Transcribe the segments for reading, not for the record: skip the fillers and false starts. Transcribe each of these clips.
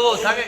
हो सांगा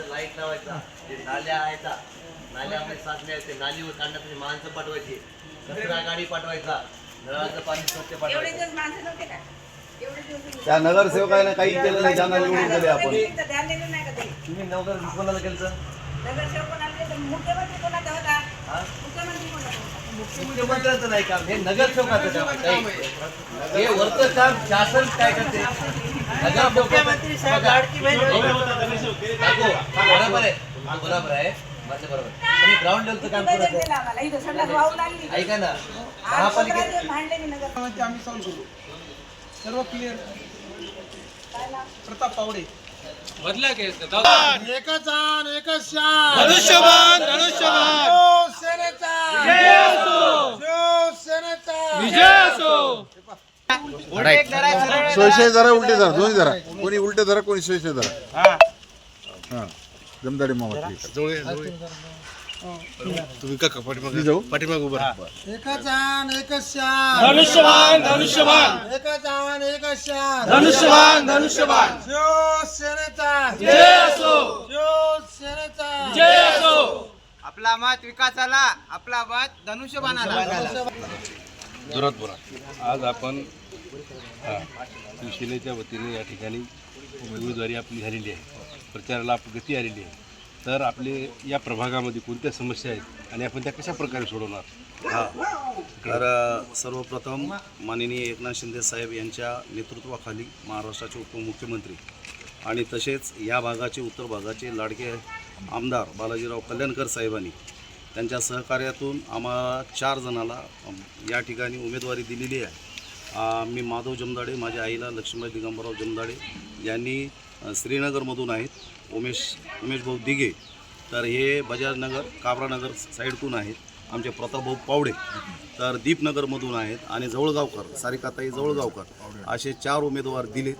लाईट लावायचा, नाल्या आहेत, नाल्यामध्ये साचल्या ते नालीवर काढण्यासाठी माणसं पाठवायची, कचरा गाडी पाठवायचा, नळाचं पाणी स्वच्छ पाठवायचं. त्या नगरसेवकाने काही केलं नाही, ज्यांना निवडून दिले आपण. तुम्ही नगर कोणाला केलं? मुख्यमंत्र्यांचं नाही काम, हे नगरसेवकाचं काम आहे. हे वरचं काम शासन काय करते? मुख्यमंत्री साहेब लाडकी बहीण बरोबर आहे, बरोबर आहे, माझं बरोबर. तुम्ही ग्राउंड लेवलचं काम करत ऐका ना, महापालिकेत आम्ही सॉल्व करू, सर्व क्लिअर. प्रताप पावडे बदला केस एकच आण एकच शान, धनुष्यबाण धनुष्यबाण शिवसेनेचा विजय असो, शिवसेनेचा विजय असो. सोयशे जरा उलटे जरा दोन्ही जरा, कोणी उलटे जरा कोणी सोयशे जरा. हा जमदाडी मामा तुम्ही का पाठीमाग उभं राहा. एकच आण एकच शान, धनुष्यबाण धनुष्यबाण एकच आण एकच शान, धनुष्यबाण धनुष्यबाण शिवसेनेचा विजय असो, शिवसेनेचा विजय असो. आपला मत विकासाला, आपला मत धनुष्यबाणाला. जोरात बोला. आज आपण शिवसेनेच्या वतीने या ठिकाणी उमेदवारी आपली झालेली आहे, प्रचाराला गती आलेली आहे. तर आपले या प्रभागामध्ये कोणत्या समस्या आहेत आणि आपण त्या कशा प्रकारे सोडवणार? तर सर्वप्रथम माननीय एकनाथ शिंदे साहेब यांच्या नेतृत्वाखाली महाराष्ट्राचे उपमुख्यमंत्री आणि तसेच या भागाचे उत्तर भागाचे लाडके आमदार बालाजीराव कल्याणकर साहेबांनी त्यांच्या सहकार्यातून आम्हाला 4 जणाला या ठिकाणी उमेदवारी दिलेली आहे. मी माधव जमदाडे, माझ्या आईला लक्ष्मीबाई दिगंबरराव जमदाडे यांनी श्रीनगरमधून आहेत. उमेश भाऊ दिघे तर हे बजाजनगर काबरानगर साईडतून आहेत. आमचे प्रतापभाऊ पावडे तर दीपनगरमधून आहेत आणि जवळगावकर सारिकाताई जवळगावकर असे 4 उमेदवार दिले.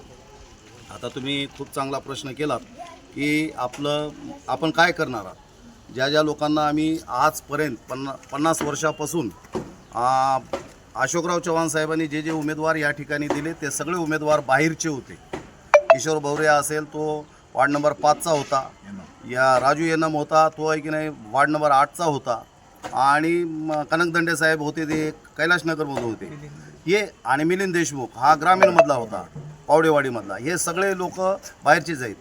आता तुम्ही खूप चांगला प्रश्न केलात की आपण काय करणार आहात. ज्या लोकांना आम्ही आजपर्यंत 50 वर्षापासून अशोकराव चव्हाण साहेबांनी जे उमेदवार या ठिकाणी दिले ते सगळे उमेदवार बाहेरचे होते. किशोर भवरे असेल तो वार्ड नंबर 5चा होता, या राजू येनम होता तो आहे की नाही वार्ड नंबर 8चा होता, आणि कनकदंडे साहेब होते ते कैलाशनगरमधून होते हे, आणि मिलिंद देशमुख हा ग्रामीणमधला होता पावडेवाडीमधला. हे सगळे लोक बाहेरचेच आहेत.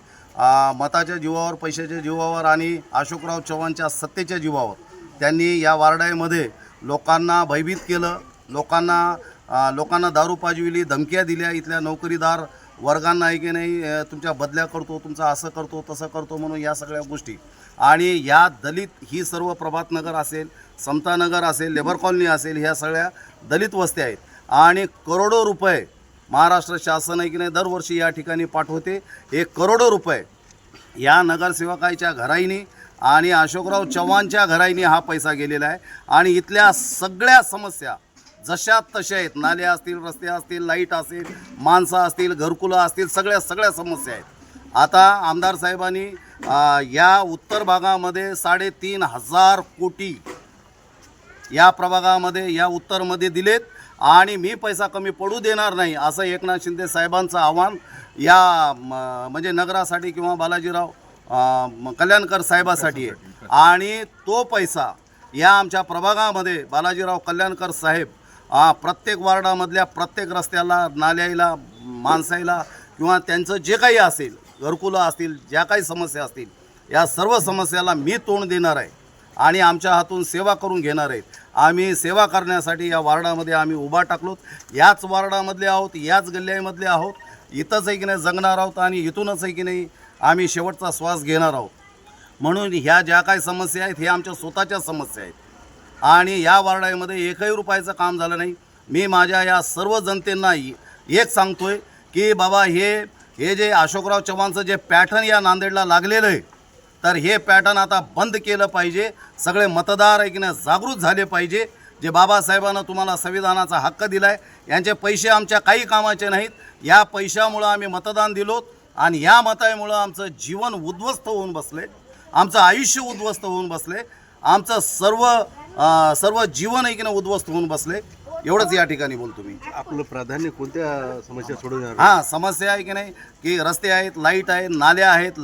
मताच्या जीवावर, पैशाच्या जीवावर आणि अशोकराव चव्हाणच्या सत्तेच्या जीवावर त्यांनी या वार्डामध्ये लोकांना भयभीत केलं, लोकांना दारू पाजविली, धमक्या दिल्या. इथल्या नोकरीदार वर्गांना आहे की नाही तुमच्या बदल्या करतो, तुमचं असं करतो तसं करतो म्हणून या सगळ्या गोष्टी. आणि या दलित ही सर्व प्रभातनगर असेल, समतानगर असेल, लेबर कॉलनी असेल, ह्या सगळ्या दलित वस्त्या आहेत. आणि करोडो रुपये महाराष्ट्र शासन आहे की नाही दरवर्षी या ठिकाणी पाठवते. हे करोडो रुपये या नगरसेवकाच्या घराईनी आणि अशोकराव चव्हाणच्या घराईनी हा पैसा गेलेला आहे. आणि इथल्या सगळ्या समस्या जशा तशा आहेत. नाले असतील, रस्ते असतील, लाईट असेल, माणसं असतील, घरकुलं असतील, सगळ्या समस्या आहेत. आता आमदार साहेबांनी या उत्तर भागामध्ये 3,500 कोटी या प्रभागामध्ये या उत्तरमध्ये दिलेत. आणि मी पैसा कमी पडू देणार नाही असं एकनाथ शिंदे साहेबांचं आव्हान या म्हणजे नगरासाठी किंवा बालाजीराव कल्याणकर साहेबासाठी आहे. आणि तो पैसा या आमच्या प्रभागामध्ये बालाजीराव कल्याणकर साहेब प्रत्येक वार्डामधल्या प्रत्येक रस्त्याला, नाल्याला, माणसाईला किंवा त्यांचं जे काही असेल, घरकुलं असतील, ज्या काही समस्या असतील, या सर्व समस्याला मी तोंड देणार आहे आणि आमच्या हातून सेवा करून घेणार आहेत. आम्ही सेवा करण्यासाठी या वार्डामध्ये आम्ही उभा टाकलोत. याच वार्डामधले आहोत, याच गल्ल्यामधले आहोत, इथंच आहे की नाही जगणार आहोत आणि इथूनच आहे की नाही आम्ही शेवटचा श्वास घेणार आहोत. म्हणून ह्या ज्या काही समस्या आहेत हे आमच्या स्वतःच्या समस्या आहेत. आणि या वार्डामध्ये एकही रुपयाचं काम झालं नाही. मी माझ्या या सर्व जनतेंना एक सांगतोय की बाबा हे जे अशोकराव चव्हाणचं जे पॅटर्न या नांदेडला लागलेलं आहे तर हे पॅटर्न आता बंद केलं पाहिजे. सगळे मतदार आहे की नाही जागृत झाले पाहिजे. जे बाबासाहेबांना तुम्हाला संविधानाचा हक्क दिला आहे यांचे पैसे आमच्या काही कामाचे नाहीत. या पैशामुळं आम्ही मतदान दिलोत आणि या मतामुळं आमचं जीवन उद्ध्वस्त होऊन बसले, आमचं आयुष्य उद्ध्वस्त होऊन बसले, आमचं सर्व जीवन आहे की नाही उद्ध्वस्त होऊन बसले. एवढंच या ठिकाणी बोलतो मी. आपलं प्राधान्य कोणत्या समस्या सोडवणार? हां, समस्या आहे की नाही की रस्ते आहेत, लाईट आहेत, नाल्या आहेत,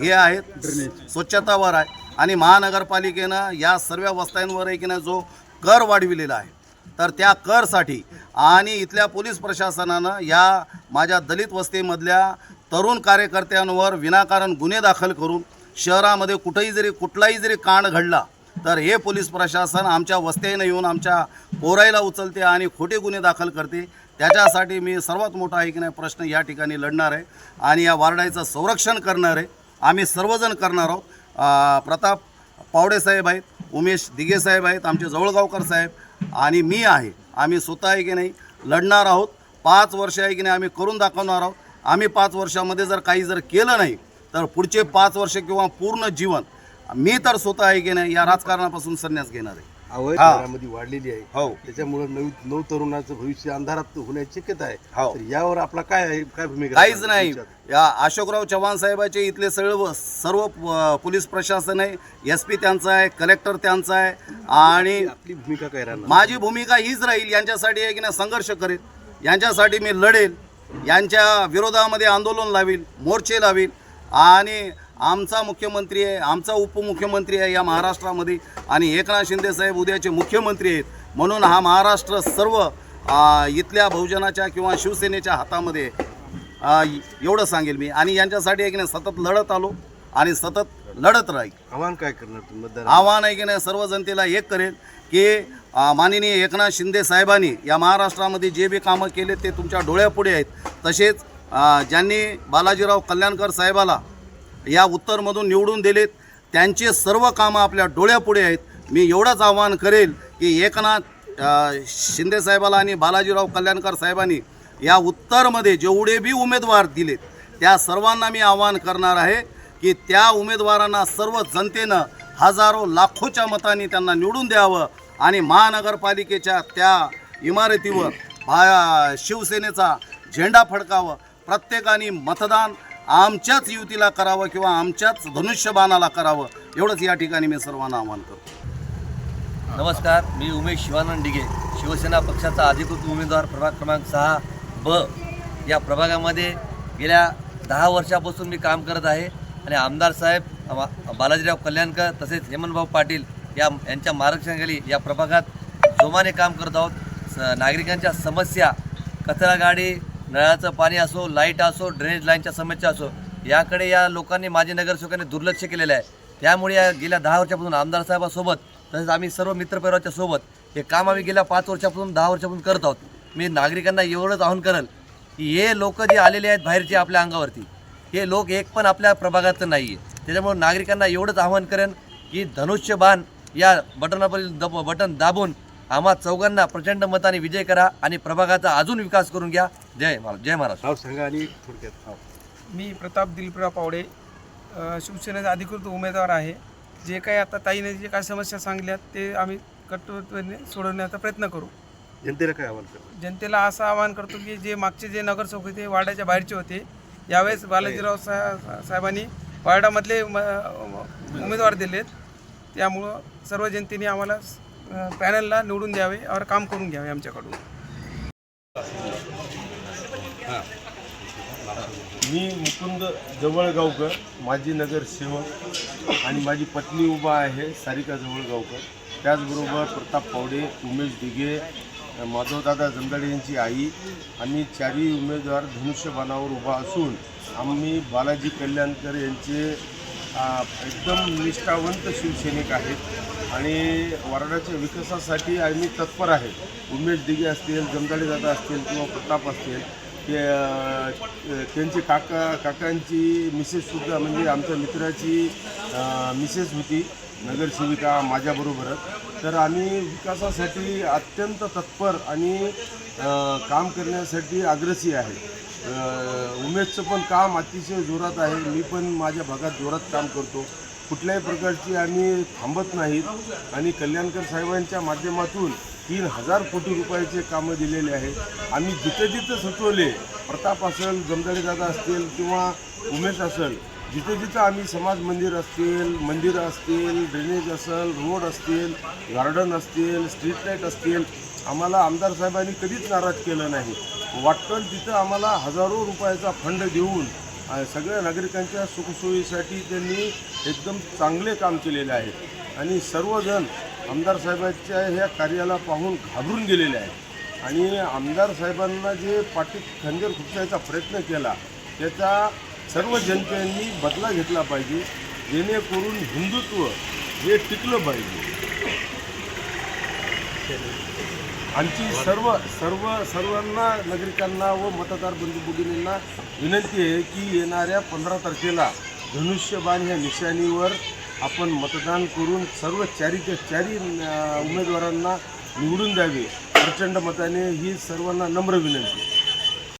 हे आहेत, स्वच्छतावर आहे आणि महानगरपालिकेनं या सर्व वस्त्यांवर आहे की नाही जो कर वाढविलेला आहे तर त्या करसाठी आणि इथल्या पोलीस प्रशासनानं या माझ्या दलित वस्तीमधल्या तरुण कार्यकर्त्यांवर विनाकारण गुन्हे दाखल करून शहरामध्ये कुठलाही जरी कांड घडला तर हे पोलीस प्रशासन आमच्या वस्त्यानं येऊन आमच्या पोरायला उचलते आणि खोटे गुन्हे दाखल करते. त्याच्यासाठी मी सर्वात मोठा आहे की नाही प्रश्न या ठिकाणी लढणार आहे आणि या वार्डाचं संरक्षण करणार आहे. आम्ही सर्वजण करणार आहोत. प्रताप पावडे साहेब आहेत, उमेश दिघे साहेब आहेत, आमचे जवळगावकर साहेब आणि मी आहे. आम्ही स्वतः आहे की नाही लढणार आहोत. 5 वर्ष आहे की नाही आम्ही करून दाखवणार आहोत. आम्ही 5 वर्षामध्ये जर काही केलं नाही तर पुढचे 5 वर्ष किंवा पूर्ण जीवन मी तर स्वतः आहे की नाही या राजकारणापासून संन्यास घेणार आहे. अवैध शहरामध्ये वाढलेली आहे. हो. त्याच्यामुळे नऊ तरुणाचं भविष्य अंधारात होण्याची शक्यता आहे. हो. तर यावर आपला काय भूमिका? काहीच नाही. या अशोकराव चव्हाण साहेबाचे इथले सर्व पोलीस प्रशासन आहे, SP त्यांचा आहे, कलेक्टर त्यांचा आहे आणि आपली भूमिका काय राहणार? माझी भूमिका हीच राहील. यांच्यासाठी आहे की नाही संघर्ष करेल, यांच्यासाठी मी लढेल, यांच्या विरोधामध्ये आंदोलन लावील, मोर्चे लावील आणि आमचा मुख्यमंत्री आहे, आमचा उपमुख्यमंत्री आहे या महाराष्ट्रामध्ये आणि एकनाथ शिंदे साहेब उद्याचे मुख्यमंत्री आहेत. म्हणून हा महाराष्ट्र सर्व इथल्या बहुजनाच्या किंवा शिवसेनेच्या हातामध्ये एवढं सांगेल मी आणि यांच्यासाठी आहे की नाही सतत लढत आलो आणि सतत लढत राहील. आव्हान काय करणार तुम्ही मतदार? आव्हान आहे की नाही सर्व जनतेला एक करेल की माननीय एकनाथ शिंदे साहेबांनी या महाराष्ट्रामध्ये जे बी कामं केले ते तुमच्या डोळ्यापुढे आहेत. तसेच ज्यांनी बालाजीराव कल्याणकर साहेबाला या उत्तरमधून निवडून दिलेत त्यांचे सर्व कामं आपल्या डोळ्यापुढे आहेत. मी एवढंच आव्हान करेल की एकनाथ शिंदे साहेबाला आणि बालाजीराव कल्याणकर साहेबांनी या उत्तरमध्ये जेवढे बी उमेदवार दिलेत त्या सर्वांना मी आव्हान करणार आहे की त्या उमेदवारांना सर्व जनतेनं हजारो लाखोच्या मतांनी त्यांना निवडून द्यावं आणि महानगरपालिकेच्या त्या इमारतीवर शिवसेनेचा झेंडा फडकावं. प्रत्येकाने मतदान आमच्याच युतीला करावं किंवा आमच्याच धनुष्यबाणाला करावं. एवढंच या ठिकाणी मी सर्वांना आवाहन करतो. नमस्कार, मी उमेश शिवानंद दिघे, शिवसेना पक्षाचा अधिकृत उमेदवार, प्रभाग क्रमांक 6B. या प्रभागामध्ये गेल्या 10 वर्षापासून मी काम करत आहे आणि आमदार साहेब बालाजीराव कल्याणकर तसेच हेमंतभाऊ पाटील यांच्या मार्गदर्शनाखाली या प्रभागात जोमाने काम करत आहोत. नागरिकांच्या समस्या, कचरा गाडी, नळाचं पाणी असो, लाईट असो, ड्रेनेज लाईनच्या समस्या असो, याकडे या लोकांनी, माझे नगरसेवकांनी दुर्लक्ष केलेलं आहे. त्यामुळे या गेल्या 10 वर्षापासून आमदार साहेबासोबत तसेच आम्ही सर्व मित्रपरिवाराच्या सोबत हे काम आम्ही गेल्या 5 वर्षापासून 10 वर्षापासून करत आहोत. मी नागरिकांना एवढंच आवाहन करेल की हे लोक जे आलेले आहेत बाहेरचे आपल्या अंगावरती, हे लोक एक पण आपल्या प्रभागाचं नाही आहे. त्याच्यामुळे नागरिकांना एवढंच आवाहन करेन की धनुष्यबाण या बटन दाबून आम्हा चौघांना प्रचंड मताने विजय करा आणि प्रभागाचा अजून विकास करून घ्या. जय महाराष्ट्र. नाव सांगा आणि थोडक्यात. मी प्रताप दिलीपराव पावडे, शिवसेनेचा अधिकृत उमेदवार आहे. जे काही आता ताईने जे काही समस्या सांगल्यात ते आम्ही कटोकटीने सोडवण्याचा प्रयत्न करू. जनतेला काय आव्हान करतो? जनतेला असं आवाहन करतो की जे मागचे जे नगरसेवक होते वार्डाच्या बाहेरचे होते, यावेळेस बालाजीराव साहेबांनी वार्डामधले उमेदवार दिलेत. त्यामुळं सर्व जनतेने आम्हाला पॅनलला निवडून द्यावे और काम करून घ्यावे आमच्याकडून. मी मुकुंद जवळगावकर, माजी नगरसेवक आणि माझी पत्नी उभा आहे सारिका जवळगावकर. त्याचबरोबर प्रताप पावडे, उमेश दिघे, माधवदादा जमदाडे यांची आई. आम्ही 4ही उमेदवार धनुष्यबाणावर उभा असून आम्ही बालाजी कल्याणकर यांचे एकदम निष्ठावंत शिवसैनिक आहेत आणि वार्डाच्या विकासासाठी आम्ही तत्पर आहे. उमेश दिघे असतील, जमदाडे दादा असतील किंवा प्रताप असतील, ते त्यांची काकांची मिसेससुद्धा म्हणजे आमच्या मित्राची मिसेस होती नगरसेविका माझ्याबरोबरच. तर आम्ही विकासासाठी अत्यंत तत्पर आणि काम करण्यासाठी अग्रेसी आहे. उमेशचं पण काम अतिशय जोरात आहे. मी पण माझ्या भागात जोरात काम करतो. कुठल्याही प्रकारची आम्ही थांबत नाहीत आणि कल्याणकर साहेबांच्या माध्यमातून 3000 कोटी रुपयाचे कामं दिलेले आहेत. आम्ही जिथं जिथं सुचवले, प्रताप असेल, जमदाडे दादा असतील किंवा उमेश असेल, जिथे जिथं आम्ही समाज मंदिर असतील, मंदिरं असतील, ड्रेनेज असेल, रोड असतील, गार्डन असतील, स्ट्रीट लाईट असतील, आम्हाला आमदार साहेबांनी कधीच नाराज केलं नाही. वाटतं तिथं आम्हाला हजारो रुपयाचा फंड देऊन सगळ्या नागरिकांच्या सुखसोयीसाठी त्यांनी एकदम चांगले काम केलेले आहे. आणि सर्वजण आमदार साहेबांच्या ह्या कार्याला पाहून घाबरून गेलेले आहेत. आणि आमदार साहेबांना जे पाठीत खंजीर खुपसायचा प्रयत्न केला त्याचा सर्व जनतेने बदला घेतला पाहिजे, जेणेकरून हिंदुत्व हे टिकलं पाहिजे. आमची सर्वांना नागरिकांना व मतदार बंधू भगिनींना विनंती आहे की येणाऱ्या 15 तारखेला धनुष्यबाण ह्या निशाणीवर आपण मतदान करून सर्व चारीच्या चारी उमेदवारांना निवडून द्यावे प्रचंड मताने, ही सर्वांना नम्र विनंती.